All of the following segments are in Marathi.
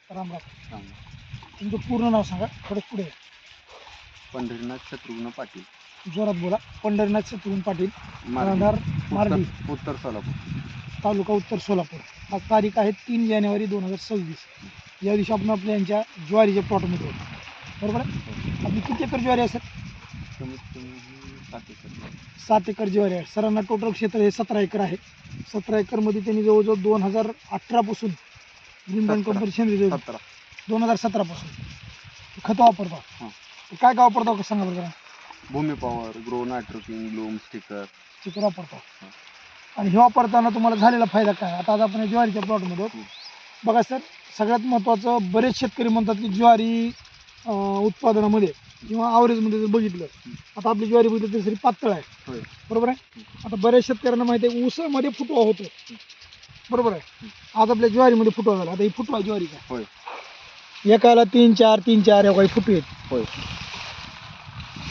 राम राम. सांगा. तुमचं पूर्ण नाव सांगा, थोडं पुढे या. पंढरीनाथ शत्रुघ्न पाटील, जोरात बोला. पंढरीनाथ शत्रुघ्न पाटील, मार्गी, राहणार मार्गी, उत्तर सोलापूर. तालुका उत्तर सोलापूर. आज तारीख आहे 3 जानेवारी 2026. या दिवशी आपण आपल्या यांच्या ज्वारीच्या प्लॉटमध्ये होतो, बरोबर आहे. आपली किती एकर ज्वारी आहे सर? कमीत कमी 7 एकर. 7 एकर ज्वारी आहे. सरांना टोटल क्षेत्र हे 17 एकर आहे. 17 एकरमध्ये त्यांनी जवळजवळ 2018 पासून ग्रीन कंपनी सेंद्रिय 2017 पासून खतं वापरतो. हां. काय काय वापरतो का सांगा बरं. भूमी पॉवर, ग्रो नायट्रोकिंग, ब्लूम, स्टिकर. चित्र वापरतो. आणि हे वापरताना तुम्हाला झालेला फायदा काय? आता आज आपण ज्वारीच्या प्लॉटमध्ये आहोत. बघा सर, सगळ्यात महत्त्वाचं, बरेच शेतकरी म्हणतात की ज्वारी उत्पादनामध्ये किंवा ॲव्हरेजमध्ये जर बघितलं, आता आपली ज्वारी बघितली तरी पातळ आहे, होय. बरोबर आहे. आता बऱ्याच शेतकऱ्यांना माहिती आहे ऊसामध्ये फुटवा होतो, बरोबर आहे. आज आपल्या ज्वारीमध्ये फुटवा झाला. आता ही फुटवा ज्वारी काय? होय. एकाला 3-4 या काही फुटवे आहेत. होय.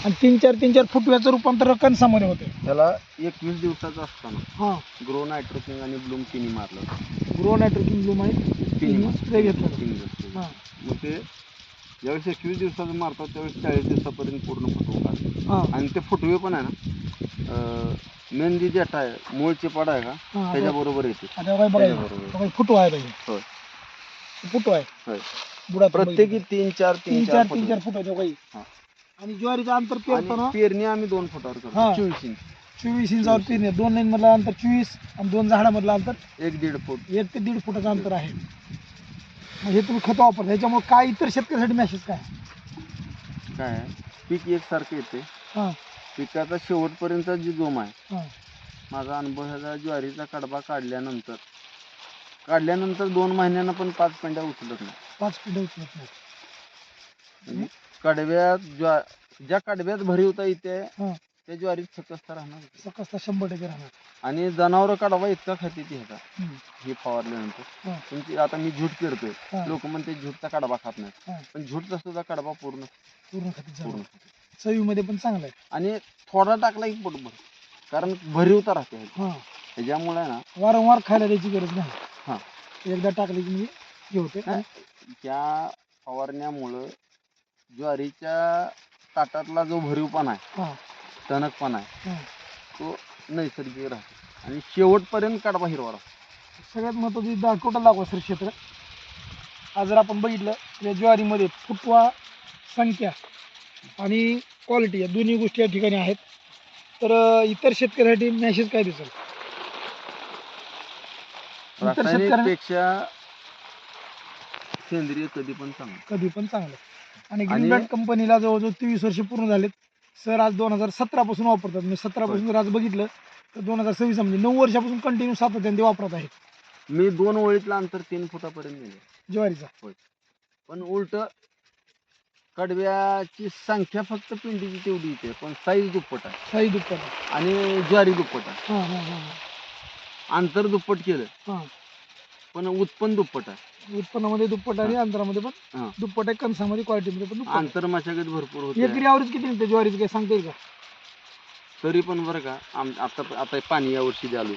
आणि 3-4 फुटव्याचं रूपांतर कणसामध्ये होते. त्याला 21 दिवसाचं असताना हां, ग्रो नायट्रोकिंग आणि ब्लूम तिन्ही मारलं. ग्रो नायट्रोकिंग ब्लूम आहे तिन्ही स्प्रे घेतलं. तिन्ही. हां मग ते ज्यावेळेस 21 दिवसाचं मारतात त्यावेळेस 40 दिवसापर्यंत पूर्ण फुटवून काढतात. हां आणि ते फुटवे पण आहे ना, मेन जी डेटा आहे, मूळ चिपाड आहे का, हां. त्याच्याबरोबर येते. आता काय बघायचं, त्याच्याबरोबर. बघा फुटवा आहे पाहिजे. होय. फुटवा आहे होय. बुडा प्रत्येकी 3-4 फुटाच्या काही. हां. आणि ज्वारीचं अंतर पेरताना आणि पेरणी आम्ही 2 फुटावर करतो. हां. 24 इंच. 24 इंचावर पेरणी. 2 लाईन मधलं अंतर 24 आणि 2 झाडामधलं अंतर 1-1.5 फूट. 1 ते 1.5 फुटाचं अंतर आहे. म्हणजे तुम्ही खतं वापरता, ह्याच्यामुळे काय इतर शेतकऱ्यासाठी मेसेज काय? काय आहे, पीक एकसारखं येते. हां पिकाचा शेवटपर्यंत जी जोम आहे, हां माझा अनुभव ह्याचा ज्वारीचा कडबा काढल्यानंतर 2 महिन्यांना पण 5 पेंड्या उचलत नाही. 5 फुट उचलत नाही. म्हणजे कडव्यात ज्या कडव्यात भरीवता येते हां, त्या ज्वारीत सकसता राहणार. सकसता 100% राहणार. आणि जनावर कडवा इतका खाते ती ह्याचा, हम्म. हे फवारल्यानंतर. हां तुमची आता मी झूट पेरतोय, हां. लोक म्हणते झूटचा कडबा खात नाही, हां. पण झूटचा सुद्धा कडबा पूर्ण पूर्ण खाती पूर्ण झालं. खाते. चवीमध्ये पण चांगलं आहे. आणि थोडा टाकला की पोटभर, कारण भरीवता राहते ह्याची. हां, त्याच्यामुळे ना वारंवार खायला द्यायची गरज नाही. हां. एकदा टाकली की मी हे होते. त्या फवारण्यामुळं ज्वारीच्या ताटातला जो भरीवपणा आहे, हां टणकपणा आहे, हां. तो नैसर्गिक राहतो आणि शेवटपर्यंत कडबा हिरवा राहतो. सगळ्यात महत्त्वाची टोटल दाखवा सर क्षेत्र. आज जर आपण बघितलं या ज्वारीमध्ये फुटवा, संख्या आणि क्वालिटी या दोन्ही गोष्टी या ठिकाणी आहेत. तर इतर शेतकऱ्यासाठी मेसेज काय दिसेल? इतर शेतकऱ्यांना रासायनिकपेक्षा सेंद्रिय कधी पण चांगलं. कधी पण चांगलं. आणि आणि- ग्रीन कंपनीला जवळजवळ 23 वर्ष पूर्ण झालेत. सर आज 2017 पासून वापरतात. मी 17 पासून जर आज बघितलं तर 2026 म्हणजे 9 वर्षापासून कंटिन्यू सातत्याने ते वापरत आहेत मी 2 ओळीतलं अंतर 3 फुटापर्यंत नेलं. ज्वारीचा. पण उलट कडव्याची संख्या फक्त पिंडीची तेवढी येते, पण साईज दुप्पट आहे साई दुप्पट. आणि ज्वारी दुप्पट आहे. हां हां हां अंतर दुप्पट केलं हां. पण उत्पन्न दुप्पट आहे. उत्पन्नामध्ये दुप्पट आणि अंतरामध्ये पण हां. दुप्पट आहे, कणसामध्ये क्वालिटीमध्ये पण दुप्पट. अंतर मशागत भरपूर होते. एकरी ॲव्हरेज किती निघते ज्वारीचं काय सांगता येईल का? तरी पण बरं का, आता पाणी यावर्षी झालं,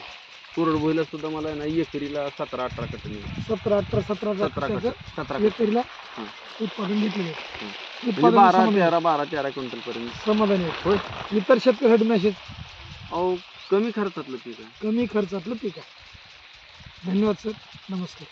कोरडभोईला सुद्धा मला आहे ना एकरीला 17-18 कट्टे मिळाले. 17-18 17 एकरीला हां. उत्पादन घेतलेलं आहे. म्हणजे उत्पादन 12-13 क्विंटल पर्यंत. समाधानी आहे. होय. इतर शेतकऱ्यासाठी मेसेज अहो, कमी खर्चातलं पीक आहे. कमी खर्चातलं पीक आहे. धन्यवाद सर, नमस्कार.